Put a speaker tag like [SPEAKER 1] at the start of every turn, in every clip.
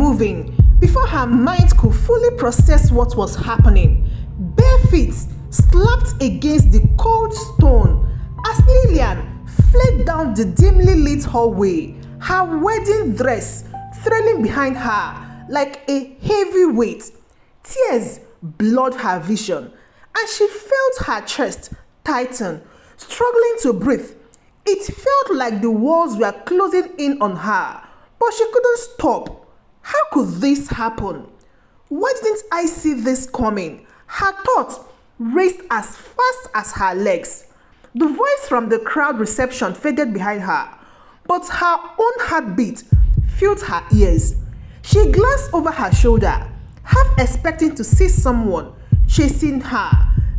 [SPEAKER 1] moving before her mind could fully process what was happening. Bare feet slapped against the cold stone as Lillian fled down the dimly lit hallway, her wedding dress trailing behind her like a heavy weight. Tears blurred her vision, and she felt her chest tighten, struggling to breathe. It felt like the walls were closing in on her, but she couldn't stop. How could this happen? Why didn't I see this coming? Her thoughts raced as fast as her legs. The voice from the crowd reception faded behind her, but her own heartbeat filled her ears. She glanced over her shoulder, half expecting to see someone chasing her.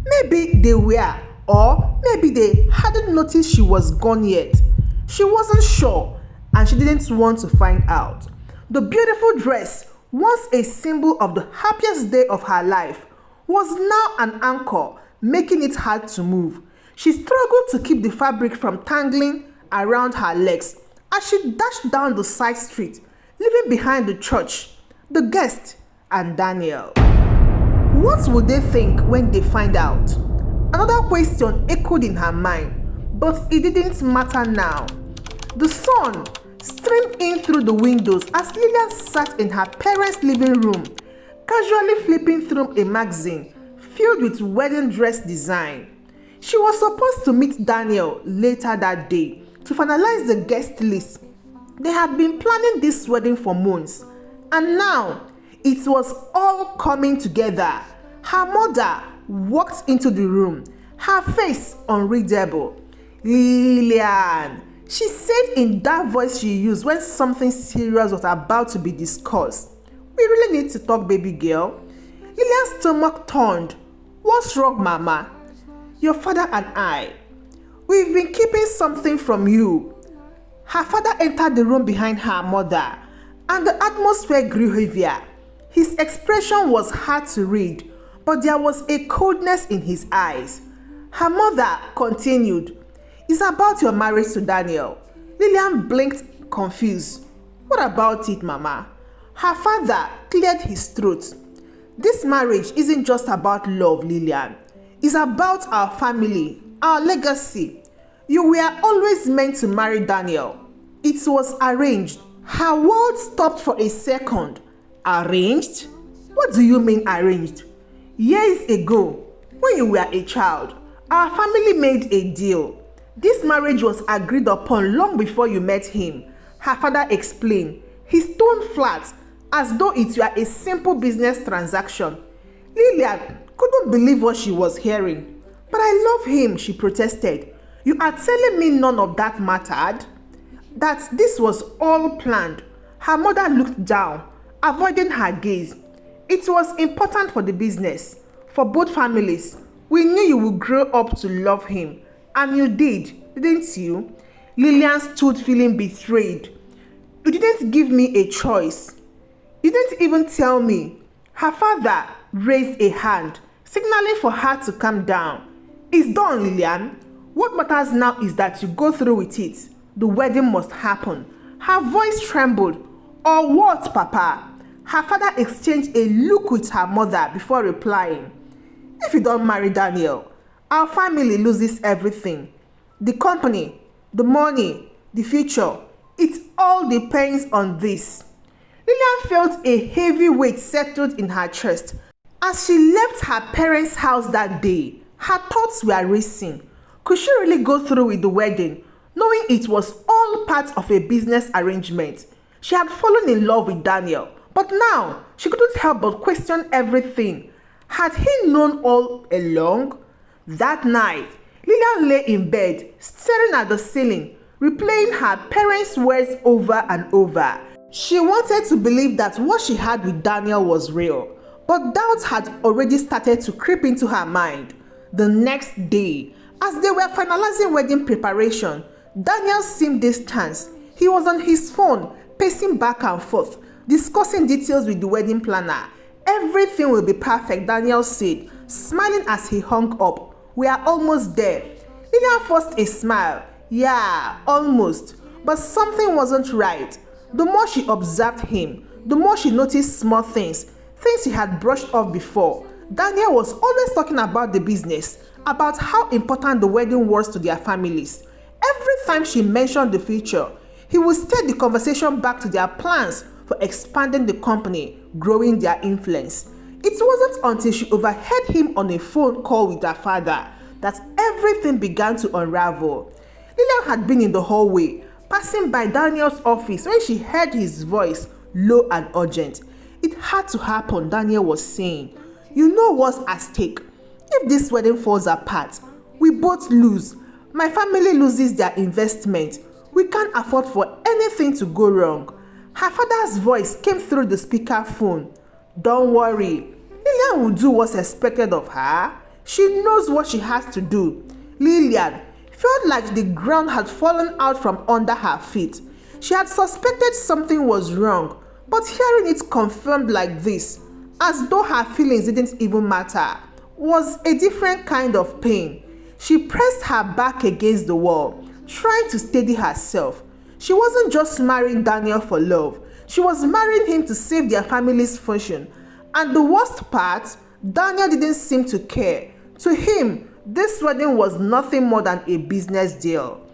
[SPEAKER 1] Maybe they were, or maybe they hadn't noticed she was gone yet. She wasn't sure, and she didn't want to find out. The beautiful dress, once a symbol of the happiest day of her life, was now an anchor, making it hard to move. She struggled to keep the fabric from tangling around her legs as she dashed down the side street, leaving behind the church, the guests, and Daniel. What would they think when they find out? Another question echoed in her mind, but it didn't matter now. The sun streamed in through the windows as Lillian sat in her parents' living room, casually flipping through a magazine filled with wedding dress design. She was supposed to meet Daniel later that day to finalize the guest list. They had been planning this wedding for months, and now it was all coming together. Her mother walked into the room, her face unreadable. "Lillian," she said in that voice she used when something serious was about to be discussed. "We really need to talk, baby girl." Lillian's stomach turned. "What's wrong, Mama?" "Your father and I, we've been keeping something from you." Her father entered the room behind her mother, and the atmosphere grew heavier. His expression was hard to read, but there was a coldness in his eyes. Her mother continued, "It's about your marriage to Daniel." Lillian blinked, confused. "What about it, Mama?" Her father cleared his throat. "This marriage isn't just about love, Lillian. It's about our family, our legacy. You were always meant to marry Daniel. It was arranged." Her world stopped for a second. "Arranged? What do you mean arranged?" "Years ago, when you were a child, our family made a deal. This marriage was agreed upon long before you met him," her father explained, his tone flat, as though it were a simple business transaction. Lillian couldn't believe what she was hearing. "But I love him," she protested. "You are telling me none of that mattered? That this was all planned?" Her mother looked down, avoiding her gaze. "It was important for the business, for both families. We knew you would grow up to love him, and you did, didn't you?" Lillian stood feeling betrayed. "You didn't give me a choice. You didn't even tell me." Her father raised a hand, signaling for her to calm down. "It's done, Lillian. What matters now is that you go through with it. The wedding must happen." Her voice trembled. "Or what, Papa?" Her father exchanged a look with her mother before replying, "If you don't marry Daniel, our family loses everything. The company, the money, the future. It all depends on this." Lillian felt a heavy weight settled in her chest. As she left her parents' house that day, her thoughts were racing. Could she really go through with the wedding, knowing it was all part of a business arrangement? She had fallen in love with Daniel, but now she couldn't help but question everything. Had he known all along? That night, Lillian lay in bed, staring at the ceiling, replaying her parents' words over and over. She wanted to believe that what she had with Daniel was real, but doubt had already started to creep into her mind. The next day, as they were finalizing wedding preparation, Daniel seemed distant. He was on his phone, pacing back and forth, discussing details with the wedding planner. "Everything will be perfect," Daniel said, smiling as he hung up. "We are almost there." Lillian forced a smile. "Yeah, almost." But something wasn't right. The more she observed him, The more she noticed small things she had brushed off before. Daniel was always talking about the business, about how important the wedding was to their families. Every time she mentioned the future, he would steer the conversation back to their plans for expanding the company, growing their influence. It wasn't until she overheard him on a phone call with her father that everything began to unravel. Lillian had been in the hallway, passing by Daniel's office when she heard his voice, low and urgent. It had to happen, Daniel was saying. You know what's at stake. If this wedding falls apart, we both lose. My family loses their investment. We can't afford for anything to go wrong. Her father's voice came through the speakerphone. Don't worry. Lillian will do what's expected of her. She knows what she has to do. Lillian felt like the ground had fallen out from under her feet. She had suspected something was wrong, but hearing it confirmed like this, as though her feelings didn't even matter, was a different kind of pain. She pressed her back against the wall, trying to steady herself. She wasn't just marrying Daniel for love. She was marrying him to save their family's fortune. And the worst part, Daniel didn't seem to care. To him, this wedding was nothing more than a business deal.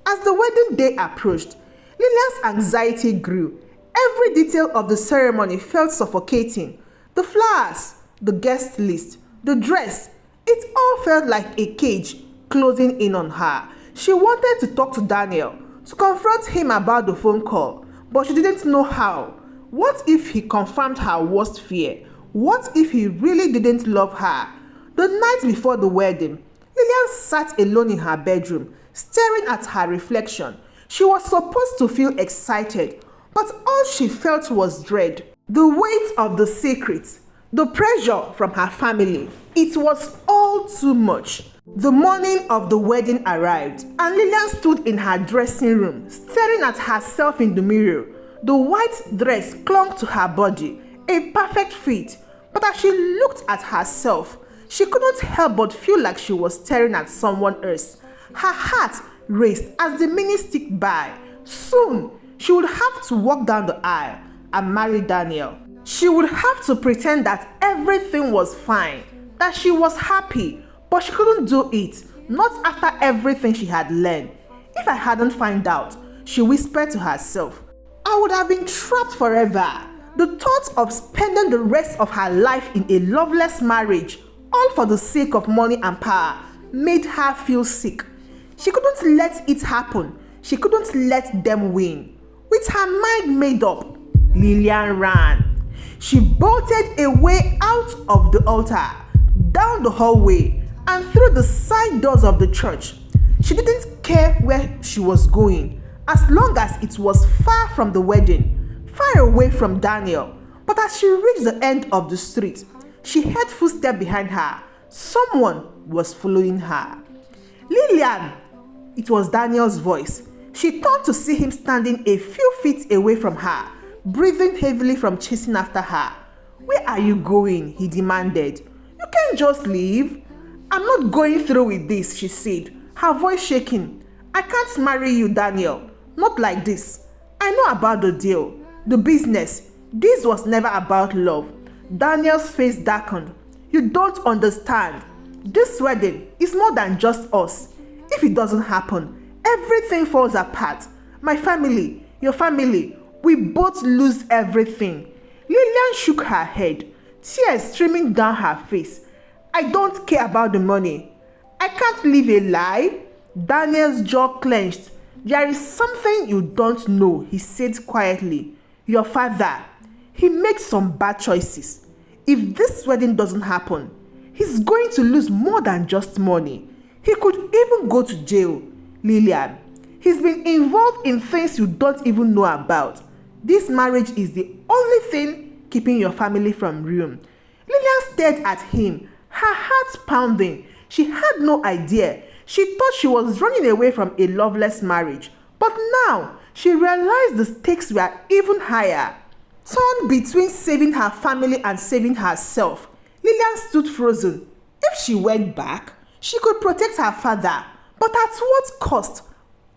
[SPEAKER 1] As the wedding day approached, Lillian's anxiety grew. Every detail of the ceremony felt suffocating. The flowers, the guest list, the dress, it all felt like a cage closing in on her. She wanted to talk to Daniel, to confront him about the phone call, but she didn't know how. What if he confirmed her worst fear? What if he really didn't love her? The night before the wedding, Lillian sat alone in her bedroom, staring at her reflection. She was supposed to feel excited, but all she felt was dread. The weight of the secret, the pressure from her family, it was all too much. The morning of the wedding arrived, and Lillian stood in her dressing room, staring at herself in the mirror. The white dress clung to her body, a perfect fit, but as she looked at herself, she couldn't help but feel like she was staring at someone else. Her heart raced as the minutes ticked by. Soon, she would have to walk down the aisle and marry Daniel. She would have to pretend that everything was fine, that she was happy, but she couldn't do it, not after everything she had learned. If I hadn't found out, she whispered to herself, I would have been trapped forever. The thought of spending the rest of her life in a loveless marriage, all for the sake of money and power, made her feel sick. She couldn't let it happen. She couldn't let them win. With her mind made up, Lillian ran. She bolted away out of the altar, down the hallway, and through the side doors of the church. She didn't care where she was going, as long as it was far from the wedding, far away from Daniel. But as she reached the end of the street, she heard footsteps behind her. Someone was following her. Lillian! It was Daniel's voice. She turned to see him standing a few feet away from her, breathing heavily from chasing after her. Where are you going? He demanded. You can't just leave. I'm not going through with this, she said, her voice shaking. I can't marry you, Daniel. Not like this. I know about the deal, the business. This was never about love. Daniel's face darkened. You don't understand. This wedding is more than just us. If it doesn't happen, everything falls apart. My family, your family, we both lose everything. Lillian shook her head, tears streaming down her face. I don't care about the money. I can't live a lie. Daniel's jaw clenched. There is something you don't know, he said quietly. Your father, he makes some bad choices. If this wedding doesn't happen, he's going to lose more than just money. He could even go to jail. Lillian, he's been involved in things you don't even know about. This marriage is the only thing keeping your family from ruin. Lillian stared at him, her heart pounding. She had no idea. She thought she was running away from a loveless marriage. But now, she realized the stakes were even higher. Torn between saving her family and saving herself, Lillian stood frozen. If she went back, she could protect her father. But at what cost?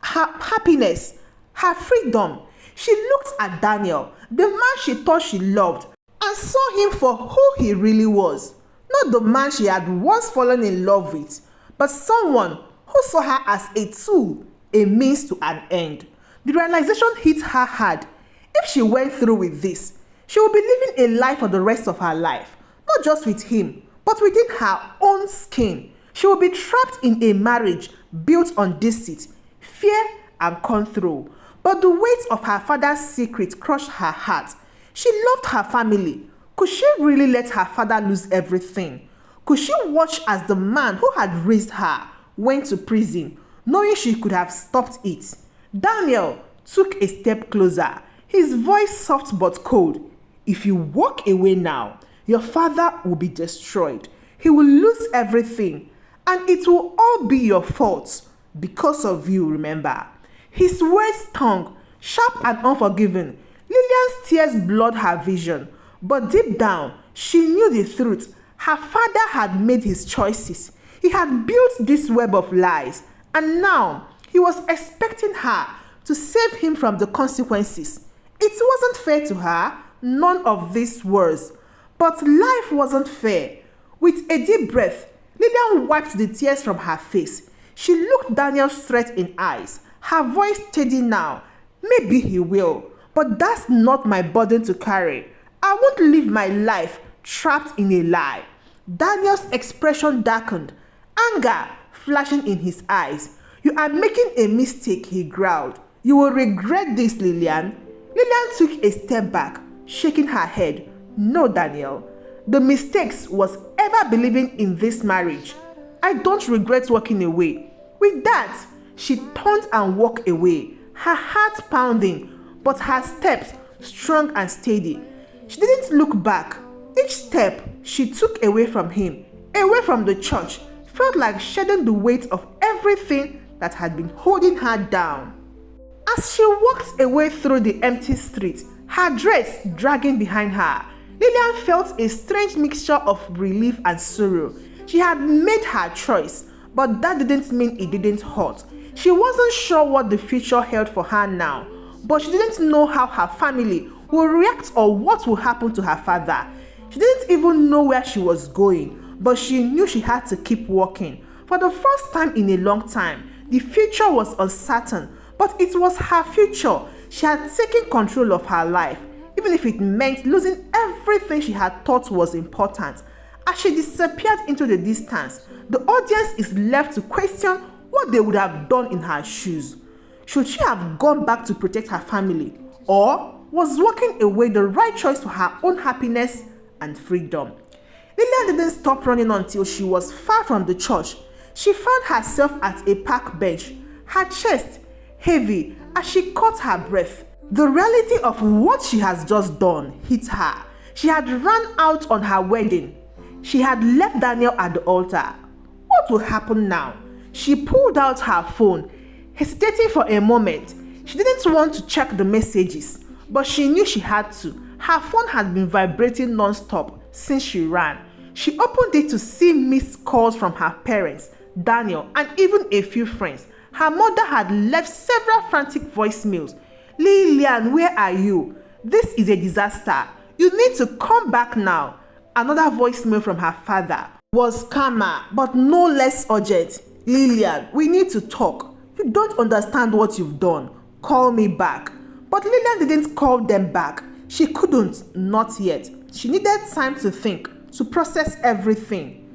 [SPEAKER 1] Her happiness, her freedom. She looked at Daniel, the man she thought she loved, and saw him for who he really was. Not the man she had once fallen in love with, but someone who saw her as a tool, a means to an end. The realization hit her hard. If she went through with this, she would be living a life for the rest of her life, not just with him, but within her own skin. She would be trapped in a marriage built on deceit, fear, and control. But the weight of her father's secret crushed her heart. She loved her family. Could she really let her father lose everything? Could she watch as the man who had raised her went to prison, knowing she could have stopped it? Daniel took a step closer, his voice soft but cold. If you walk away now, your father will be destroyed. He will lose everything, and it will all be your fault because of you, remember. His words stung, sharp and unforgiving. Lillian's tears blurred her vision, but deep down, she knew the truth. Her father had made his choices. He had built this web of lies, and now he was expecting her to save him from the consequences. It wasn't fair to her, none of these words. But life wasn't fair. With a deep breath, Lillian wiped the tears from her face. She looked Daniel straight in eyes, her voice steady now. Maybe he will, but that's not my burden to carry. I won't live my life trapped in a lie. Daniel's expression darkened, anger flashing in his eyes. You are making a mistake, he growled. You will regret this, Lillian. Lillian took a step back, shaking her head. No, Daniel. The mistakes was ever believing in this marriage. I don't regret walking away. With that, she turned and walked away, her heart pounding, but her steps strong and steady. She didn't look back. Each step she took away from him, away from the church, felt like shedding the weight of everything that had been holding her down. As she walked away through the empty street, her dress dragging behind her, Lillian felt a strange mixture of relief and sorrow. She had made her choice, but that didn't mean it didn't hurt. She wasn't sure what the future held for her now, but she didn't know how her family would react or what would happen to her father. She didn't even know where she was going, but she knew she had to keep walking. For the first time in a long time, the future was uncertain, but it was her future. She had taken control of her life, even if it meant losing everything she had thought was important. As she disappeared into the distance, the audience is left to question what they would have done in her shoes. Should she have gone back to protect her family, or was walking away the right choice for her own happiness and freedom? Lillian didn't stop running until she was far from the church. She found herself at a park bench, her chest heavy as she caught her breath. The reality of what she has just done hit her. She had run out on her wedding. She had left Daniel at the altar. What will happen now? She pulled out her phone, hesitating for a moment. She didn't want to check the messages, but she knew she had to. Her phone had been vibrating non-stop since she ran. She opened it to see missed calls from her parents, Daniel, and even a few friends. Her mother had left several frantic voicemails. Lillian, where are you? This is a disaster. You need to come back now. Another voicemail from her father was calmer, but no less urgent. Lillian, we need to talk. You don't understand what you've done. Call me back. But Lillian didn't call them back. She couldn't, not yet. She needed time to think, to process everything.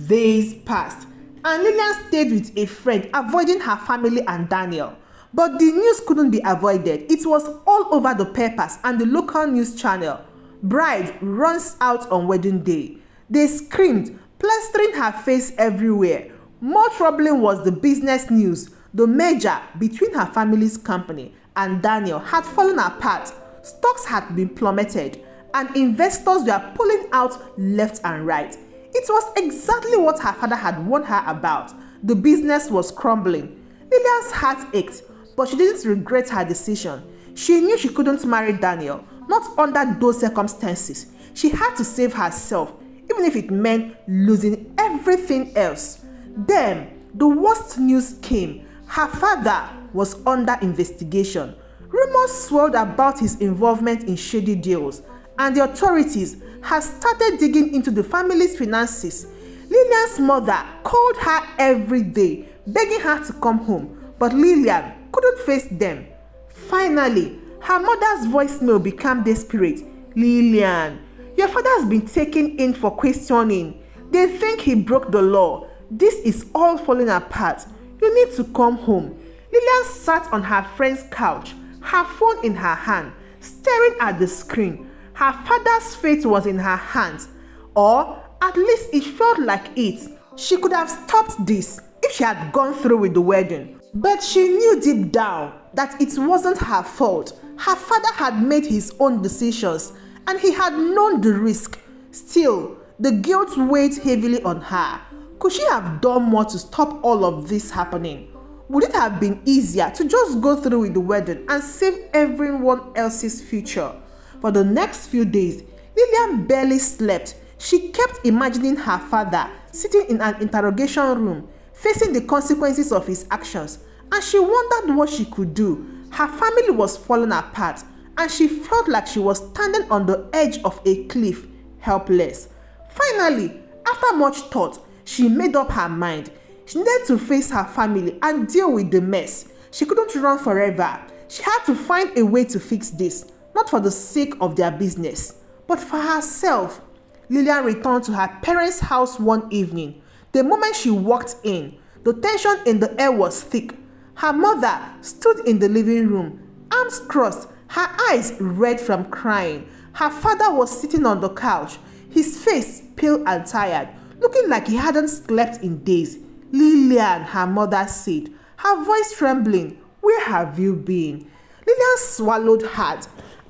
[SPEAKER 1] Days passed, and Lillian stayed with a friend, avoiding her family and Daniel. But the news couldn't be avoided. It was all over the papers and the local news channel. Bride runs out on wedding day. They screamed, plastering her face everywhere. More troubling was the business news. The merger between her family's company and Daniel had fallen apart. Stocks had been plummeted, and investors were pulling out left and right. It was exactly what her father had warned her about. The business was crumbling. Lillian's heart ached, but she didn't regret her decision. She knew she couldn't marry Daniel, not under those circumstances. She had to save herself, even if it meant losing everything else. Then, the worst news came. Her father was under investigation. Rumors swirled about his involvement in shady deals, and the authorities had started digging into the family's finances. Lillian's mother called her every day, begging her to come home, but Lillian couldn't face them. Finally, her mother's voicemail became desperate. "Lillian, your father has been taken in for questioning. They think he broke the law. This is all falling apart. You need to come home." Lillian sat on her friend's couch, her phone in her hand, staring at the screen. Her father's fate was in her hands, or at least it felt like it. She could have stopped this if she had gone through with the wedding. But she knew deep down that it wasn't her fault. Her father had made his own decisions, and he had known the risk. Still, the guilt weighed heavily on her. Could she have done more to stop all of this happening? Would it have been easier to just go through with the wedding and save everyone else's future? For the next few days, Lillian barely slept. She kept imagining her father sitting in an interrogation room, facing the consequences of his actions, and she wondered what she could do. Her family was falling apart, and she felt like she was standing on the edge of a cliff, helpless. Finally, after much thought, she made up her mind. She needed to face her family and deal with the mess. She couldn't run forever. She had to find a way to fix this, not for the sake of their business, but for herself. Lillian returned to her parents' house one evening. The moment she walked in, the tension in the air was thick. Her mother stood in the living room, arms crossed, her eyes red from crying. Her father was sitting on the couch, his face pale and tired, looking like he hadn't slept in days. "Lillian," her mother said, her voice trembling, "where have you been?" Lillian swallowed hard.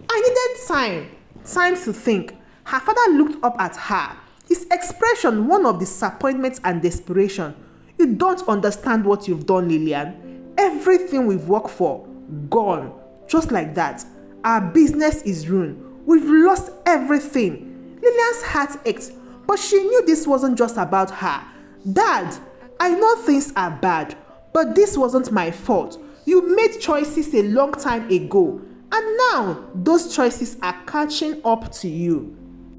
[SPEAKER 1] "I needed time to think." Her father looked up at her, his expression one of disappointment and desperation. "You don't understand what you've done, Lillian. Everything we've worked for, gone. Just like that. Our business is ruined. We've lost everything." Lillian's heart ached, but she knew this wasn't just about her. "Dad, I know things are bad, but this wasn't my fault. You made choices a long time ago, and now those choices are catching up to you."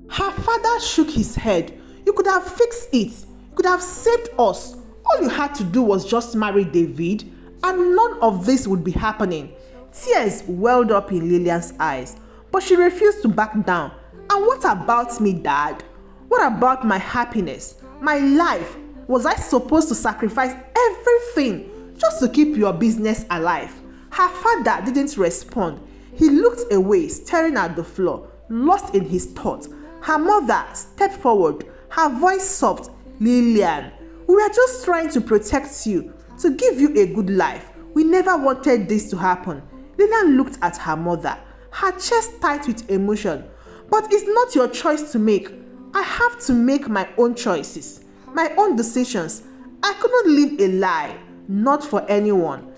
[SPEAKER 1] Her father shook his head. "You could have fixed it. You could have saved us. All you had to do was just marry David, and none of this would be happening." Tears welled up in Lillian's eyes, but she refused to back down. "And what about me, Dad? What about my happiness, my life? Was I supposed to sacrifice everything just to keep your business alive?" Her father didn't respond. He looked away, staring at the floor, lost in his thoughts. Her mother stepped forward, her voice soft. "Lillian, we were just trying to protect you, to give you a good life. We never wanted this to happen." Lillian looked at her mother, her chest tight with emotion. "But it's not your choice to make. I have to make my own choices, my own decisions. I couldn't live a lie, not for anyone."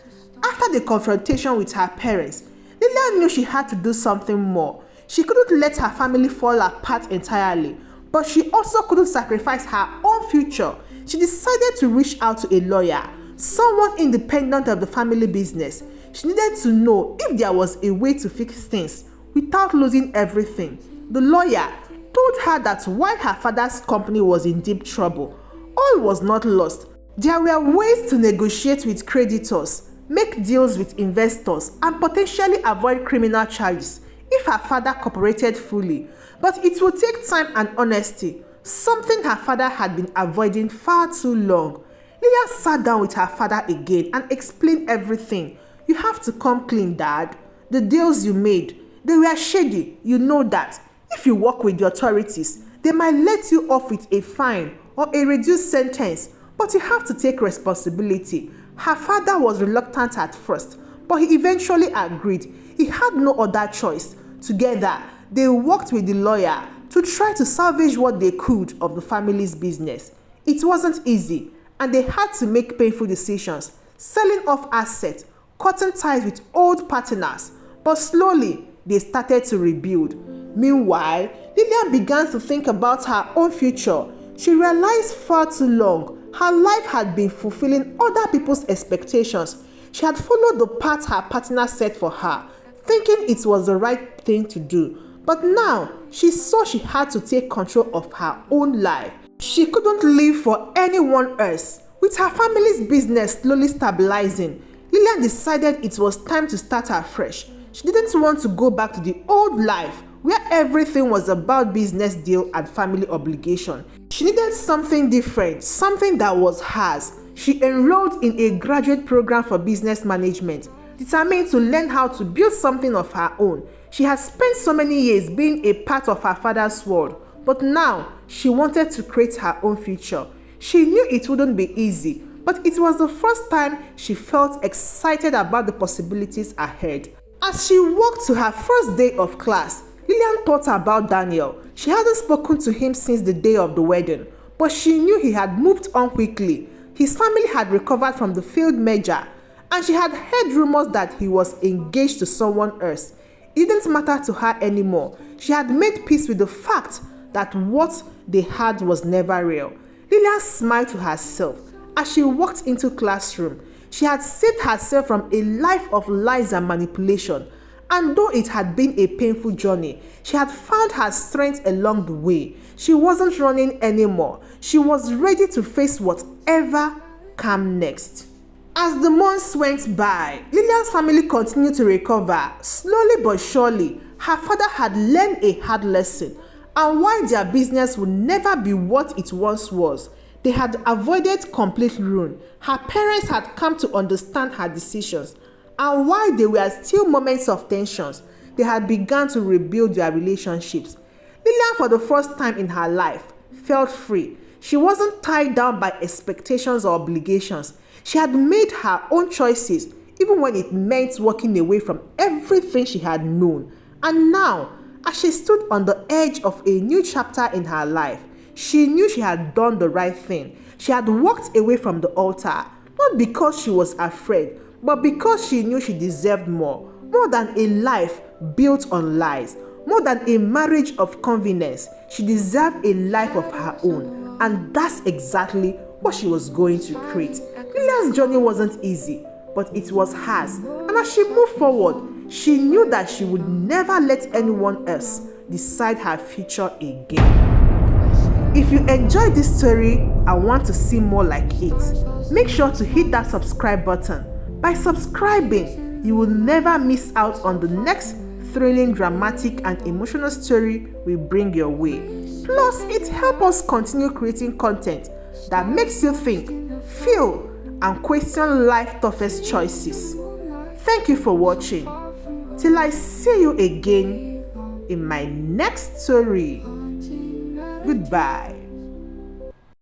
[SPEAKER 1] After the confrontation with her parents, Lillian knew she had to do something more. She couldn't let her family fall apart entirely, but she also couldn't sacrifice her own future. She decided to reach out to a lawyer, someone independent of the family business. She needed to know if there was a way to fix things without losing everything. The lawyer told her that while her father's company was in deep trouble, all was not lost. There were ways to negotiate with creditors, make deals with investors, and potentially avoid criminal charges if her father cooperated fully. But it would take time and honesty, something her father had been avoiding far too long. Lillian sat down with her father again and explained everything. "You have to come clean, Dad. The deals you made, they were shady, you know that. If you work with the authorities, they might let you off with a fine or a reduced sentence, but you have to take responsibility." Her father was reluctant at first, but he eventually agreed. He had no other choice. Together, they worked with the lawyer to try to salvage what they could of the family's business. It wasn't easy, and they had to make painful decisions, selling off assets, cutting ties with old partners, but slowly they started to rebuild. Meanwhile, Lillian began to think about her own future. She realized far too long her life had been fulfilling other people's expectations. She had followed the path her partner set for her, thinking it was the right thing to do. But now, she saw she had to take control of her own life. She couldn't live for anyone else. With her family's business slowly stabilizing, Lillian decided it was time to start afresh. She didn't want to go back to the old life where everything was about business deal and family obligation. She needed something different, something that was hers. She enrolled in a graduate program for business management, determined to learn how to build something of her own. She had spent so many years being a part of her father's world, but now she wanted to create her own future. She knew it wouldn't be easy, but it was the first time she felt excited about the possibilities ahead. As she walked to her first day of class, Lillian thought about Daniel. She hadn't spoken to him since the day of the wedding, but she knew he had moved on quickly. His family had recovered from the failed merger, and she had heard rumors that he was engaged to someone else. It didn't matter to her anymore. She had made peace with the fact that what they had was never real. Lillian smiled to herself as she walked into classroom. She had saved herself from a life of lies and manipulation, and though it had been a painful journey, she had found her strength along the way. She wasn't running anymore. She was ready to face whatever came next. As the months went by, Lillian's family continued to recover. Slowly but surely, her father had learned a hard lesson, and while their business would never be what it once was, they had avoided complete ruin. Her parents had come to understand her decisions, and while there were still moments of tensions, they had begun to rebuild their relationships. Lillian, for the first time in her life, felt free. She wasn't tied down by expectations or obligations. She had made her own choices, even when it meant walking away from everything she had known. And now, as she stood on the edge of a new chapter in her life, she knew she had done the right thing. She had walked away from the altar, not because she was afraid, but because she knew she deserved more. More than a life built on lies, more than a marriage of convenience. She deserved a life of her own, and that's exactly what she was going to create. Lillian's journey wasn't easy, but it was hers, and as she moved forward, she knew that she would never let anyone else decide her future again. If you enjoyed this story and want to see more like it, make sure to hit that subscribe button. By subscribing, you will never miss out on the next thrilling, dramatic, and emotional story we bring your way. Plus, it helps us continue creating content that makes you think, feel, and question life's toughest choices. Thank you for watching. Till I see you again in my next story. Goodbye.